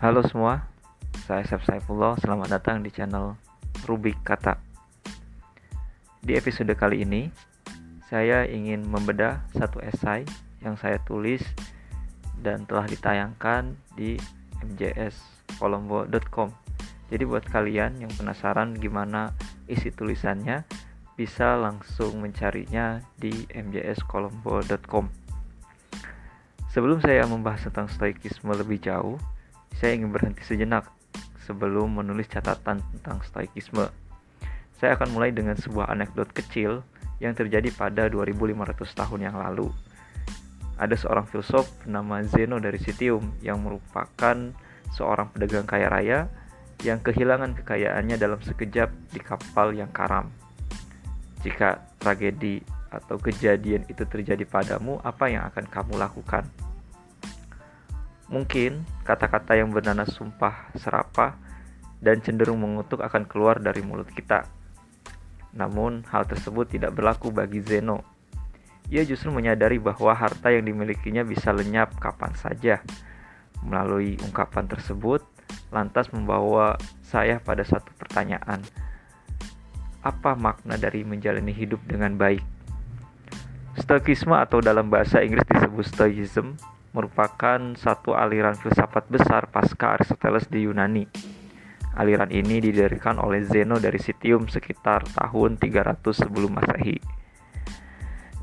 Halo semua, saya Syaf Saifullah. Selamat datang di channel Rubik Kata. Di episode kali ini, saya ingin membedah satu esai yang saya tulis dan telah ditayangkan di mjskolombo.com. Jadi buat kalian yang penasaran gimana isi tulisannya, bisa langsung mencarinya di mjskolombo.com. Sebelum saya membahas tentang stoikisme lebih jauh, saya ingin berhenti sejenak sebelum menulis catatan tentang stoikisme. Saya akan mulai dengan sebuah anekdot kecil yang terjadi pada 2500 tahun yang lalu. Ada seorang filsuf bernama Zeno dari Citium yang merupakan seorang pedagang kaya raya yang kehilangan kekayaannya dalam sekejap di kapal yang karam. Jika tragedi atau kejadian itu terjadi padamu, apa yang akan kamu lakukan? Mungkin kata-kata yang bernada sumpah serapah dan cenderung mengutuk akan keluar dari mulut kita. Namun hal tersebut tidak berlaku bagi Zeno. Ia justru menyadari bahwa harta yang dimilikinya bisa lenyap kapan saja. Melalui ungkapan tersebut, lantas membawa saya pada satu pertanyaan. Apa makna dari menjalani hidup dengan baik? Stoikisme atau dalam bahasa Inggris disebut Stoicism merupakan satu aliran filsafat besar pasca Aristoteles di Yunani. Aliran ini didirikan oleh Zeno dari Citium sekitar tahun 300 sebelum Masehi.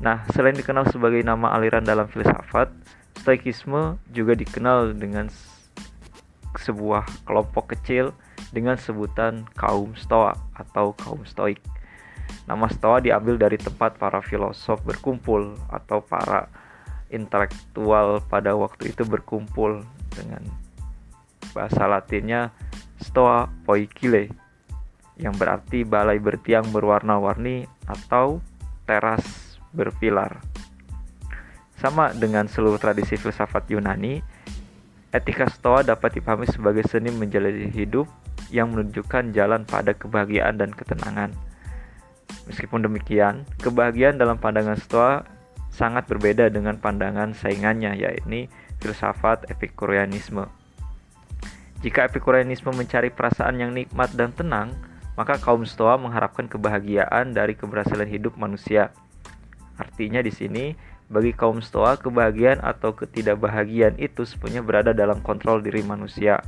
Nah, selain dikenal sebagai nama aliran dalam filsafat, Stoikisme juga dikenal dengan sebuah kelompok kecil dengan sebutan kaum Stoa atau kaum Stoik. Nama Stoa diambil dari tempat para filosof berkumpul atau para intelektual pada waktu itu berkumpul, dengan bahasa Latinnya Stoa Poikile, yang berarti balai bertiang berwarna-warni atau teras berpilar. Sama dengan seluruh tradisi filsafat Yunani, etika Stoa dapat dipahami sebagai seni menjalani hidup yang menunjukkan jalan pada kebahagiaan dan ketenangan. Meskipun demikian, kebahagiaan dalam pandangan Stoa sangat berbeda dengan pandangan saingannya, yaitu filsafat Epikureanisme. Jika Epikureanisme mencari perasaan yang nikmat dan tenang, maka kaum Stoa mengharapkan kebahagiaan dari keberhasilan hidup manusia. Artinya di sini, bagi kaum Stoa, kebahagiaan atau ketidakbahagiaan itu sepenuhnya berada dalam kontrol diri manusia.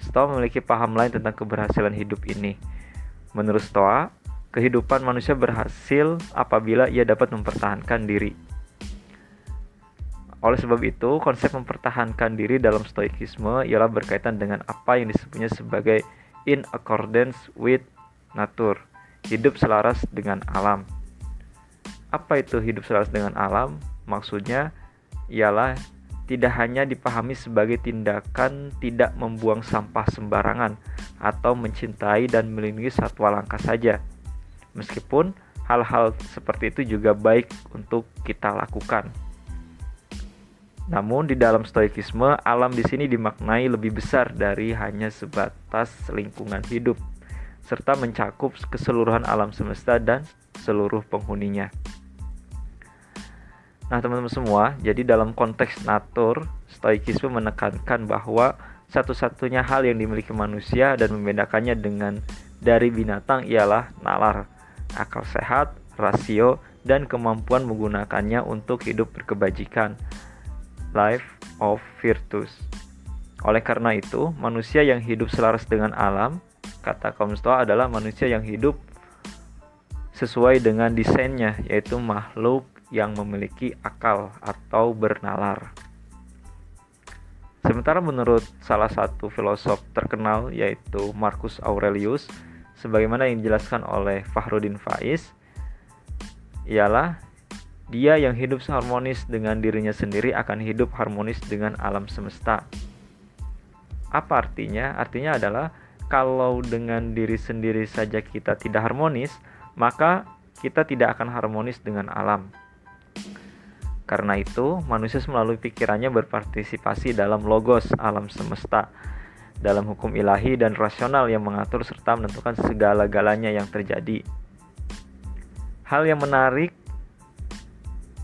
Stoa memiliki paham lain tentang keberhasilan hidup ini. Menurut Stoa, kehidupan manusia berhasil apabila ia dapat mempertahankan diri. Oleh sebab itu, konsep mempertahankan diri dalam stoikisme ialah berkaitan dengan apa yang disebutnya sebagai in accordance with nature, hidup selaras dengan alam. Apa itu hidup selaras dengan alam? Maksudnya ialah tidak hanya dipahami sebagai tindakan tidak membuang sampah sembarangan atau mencintai dan melindungi satwa langka saja. Meskipun hal-hal seperti itu juga baik untuk kita lakukan. Namun di dalam stoikisme, alam di sini dimaknai lebih besar dari hanya sebatas lingkungan hidup, serta mencakup keseluruhan alam semesta dan seluruh penghuninya. Nah, teman-teman semua, jadi dalam konteks natur, stoikisme menekankan bahwa satu-satunya hal yang dimiliki manusia dan membedakannya dari binatang ialah nalar, akal sehat, rasio, dan kemampuan menggunakannya untuk hidup berkebajikan, life of virtus. Oleh karena itu, manusia yang hidup selaras dengan alam, kata kaum Stoa, adalah manusia yang hidup sesuai dengan desainnya, yaitu makhluk yang memiliki akal atau bernalar. Sementara menurut salah satu filosof terkenal, yaitu Marcus Aurelius, sebagaimana yang dijelaskan oleh Fakhruddin Faiz, ialah dia yang hidup harmonis dengan dirinya sendiri akan hidup harmonis dengan alam semesta. Apa artinya? Artinya adalah kalau dengan diri sendiri saja kita tidak harmonis, maka kita tidak akan harmonis dengan alam. Karena itu, manusia melalui pikirannya berpartisipasi dalam logos alam semesta, dalam hukum ilahi dan rasional yang mengatur serta menentukan segala-galanya yang terjadi. Hal yang menarik,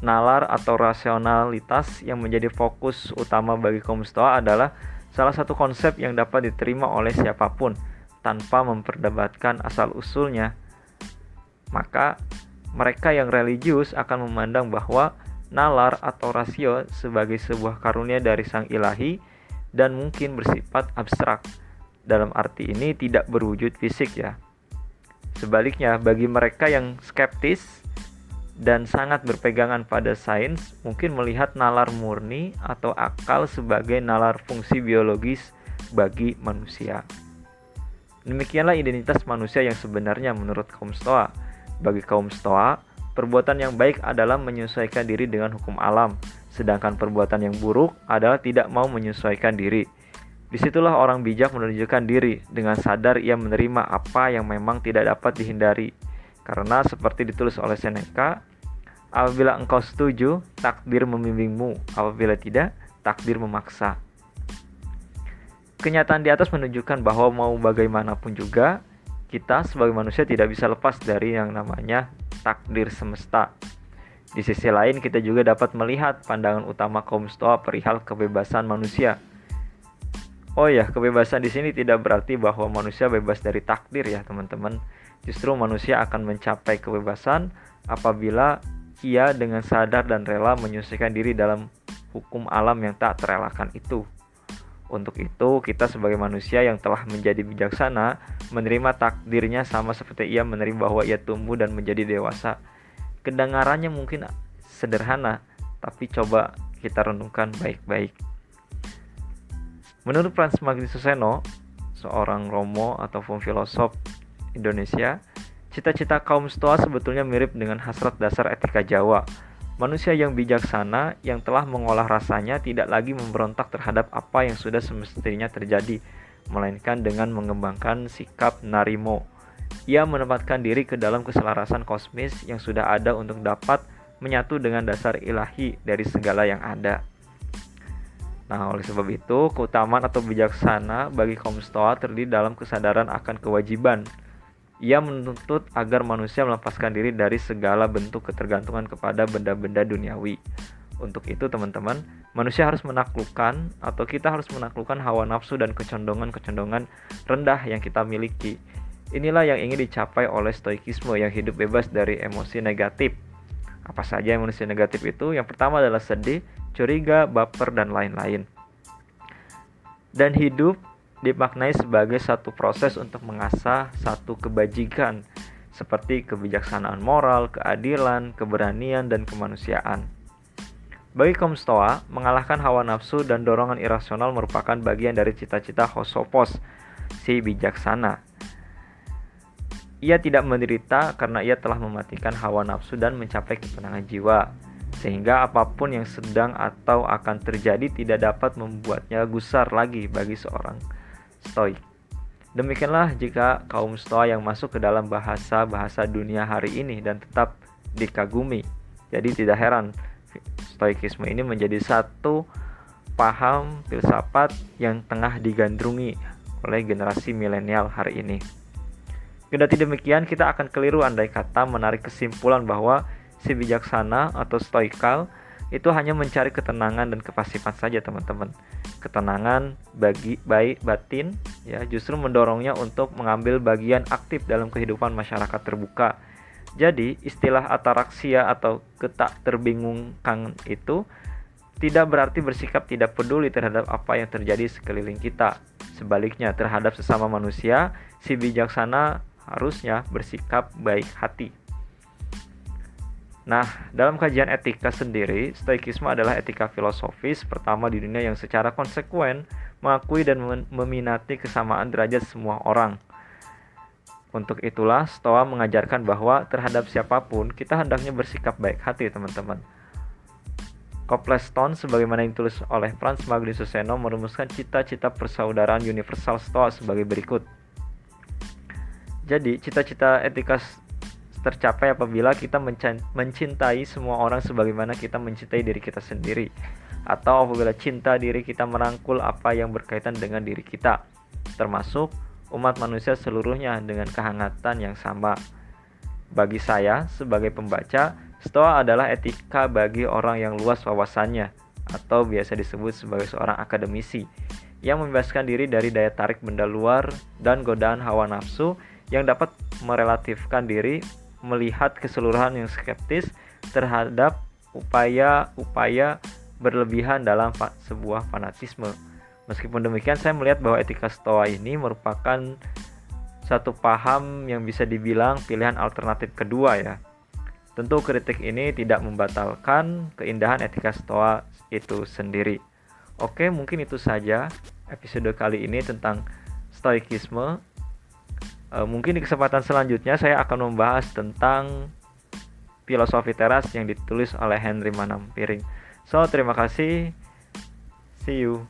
nalar atau rasionalitas yang menjadi fokus utama bagi kaum Stoa adalah salah satu konsep yang dapat diterima oleh siapapun tanpa memperdebatkan asal-usulnya. Maka mereka yang religius akan memandang bahwa nalar atau rasio sebagai sebuah karunia dari Sang Ilahi dan mungkin bersifat abstrak. Dalam arti ini tidak berwujud fisik ya. Sebaliknya, bagi mereka yang skeptis dan sangat berpegangan pada sains, mungkin melihat nalar murni atau akal sebagai nalar fungsi biologis bagi manusia. Demikianlah identitas manusia yang sebenarnya menurut kaum Stoa. Bagi kaum Stoa, perbuatan yang baik adalah menyesuaikan diri dengan hukum alam, sedangkan perbuatan yang buruk adalah tidak mau menyesuaikan diri. Disitulah orang bijak menunjukkan diri, dengan sadar ia menerima apa yang memang tidak dapat dihindari. Karena seperti ditulis oleh Seneca, apabila engkau setuju, takdir membimbingmu, apabila tidak, takdir memaksa. Kenyataan di atas menunjukkan bahwa mau bagaimanapun juga, kita sebagai manusia tidak bisa lepas dari yang namanya takdir semesta. Di sisi lain, kita juga dapat melihat pandangan utama kaum Stoa perihal kebebasan manusia. Oh ya, kebebasan di sini tidak berarti bahwa manusia bebas dari takdir ya teman-teman. Justru manusia akan mencapai kebebasan apabila ia dengan sadar dan rela menyesuaikan diri dalam hukum alam yang tak terelakkan itu. Untuk itu, kita sebagai manusia yang telah menjadi bijaksana, menerima takdirnya sama seperti ia menerima bahwa ia tumbuh dan menjadi dewasa. Kedengarannya mungkin sederhana, tapi coba kita renungkan baik-baik. Menurut Frans Magnisuseno, seorang Romo ataupun filosof Indonesia, cita-cita kaum Stoa sebetulnya mirip dengan hasrat dasar etika Jawa. Manusia yang bijaksana yang telah mengolah rasanya tidak lagi memberontak terhadap apa yang sudah semestinya terjadi, melainkan dengan mengembangkan sikap narimo. Ia menempatkan diri ke dalam keselarasan kosmis yang sudah ada untuk dapat menyatu dengan dasar ilahi dari segala yang ada. Nah, oleh sebab itu, keutamaan atau bijaksana bagi kaum Stoa terdiri dalam kesadaran akan kewajiban. Ia menuntut agar manusia melepaskan diri dari segala bentuk ketergantungan kepada benda-benda duniawi. Untuk itu teman-teman, manusia harus menaklukkan atau kita harus menaklukkan hawa nafsu dan kecondongan-kecondongan rendah yang kita miliki. Inilah yang ingin dicapai oleh stoikisme yang hidup bebas dari emosi negatif. Apa saja emosi negatif itu? Yang pertama adalah sedih, curiga, baper, dan lain-lain. Dan hidup dimaknai sebagai satu proses untuk mengasah satu kebajikan seperti kebijaksanaan moral, keadilan, keberanian, dan kemanusiaan. Bagi kaum Stoa, mengalahkan hawa nafsu dan dorongan irasional merupakan bagian dari cita-cita Hosopos, si bijaksana. Ia tidak menderita karena ia telah mematikan hawa nafsu dan mencapai ketenangan jiwa, sehingga apapun yang sedang atau akan terjadi tidak dapat membuatnya gusar lagi bagi seorang Stoik. Demikianlah jika kaum Stoa yang masuk ke dalam bahasa-bahasa dunia hari ini dan tetap dikagumi. Jadi tidak heran Stoikisme ini menjadi satu paham filsafat yang tengah digandrungi oleh generasi milenial hari ini. Kendati demikian, kita akan keliru andai kata menarik kesimpulan bahwa si bijaksana atau stoikal itu hanya mencari ketenangan dan kepasifan saja teman-teman. Ketenangan bagi baik batin ya justru mendorongnya untuk mengambil bagian aktif dalam kehidupan masyarakat terbuka. Jadi istilah ataraksia atau ketak terbingungkan itu tidak berarti bersikap tidak peduli terhadap apa yang terjadi sekeliling kita. Sebaliknya, terhadap sesama manusia, si bijaksana harusnya bersikap baik hati. Nah, dalam kajian etika sendiri, stoikisme adalah etika filosofis pertama di dunia yang secara konsekuen mengakui dan meminati kesamaan derajat semua orang. Untuk itulah, Stoa mengajarkan bahwa terhadap siapapun, kita hendaknya bersikap baik hati, teman-teman. Copleston, sebagaimana yang ditulis oleh Frans Magnisuseno, merumuskan cita-cita persaudaraan universal Stoa sebagai berikut. Jadi, cita-cita etika tercapai apabila kita mencintai semua orang sebagaimana kita mencintai diri kita sendiri, atau apabila cinta diri kita merangkul apa yang berkaitan dengan diri kita, termasuk umat manusia seluruhnya dengan kehangatan yang sama. Bagi saya sebagai pembaca, Stoa adalah etika bagi orang yang luas wawasannya, atau biasa disebut sebagai seorang akademisi. yang membebaskan diri dari daya tarik benda luar dan godaan hawa nafsu, yang dapat merelatifkan diri, melihat keseluruhan yang skeptis terhadap upaya-upaya berlebihan dalam sebuah fanatisme. Meskipun demikian, saya melihat bahwa etika Stoa ini merupakan satu paham yang bisa dibilang pilihan alternatif kedua ya. Tentu kritik ini tidak membatalkan keindahan etika Stoa itu sendiri. Oke, mungkin itu saja episode kali ini tentang stoikisme. Mungkin di kesempatan selanjutnya saya akan membahas tentang filosofi teras yang ditulis oleh Henry Manampiring. So, terima kasih. See you.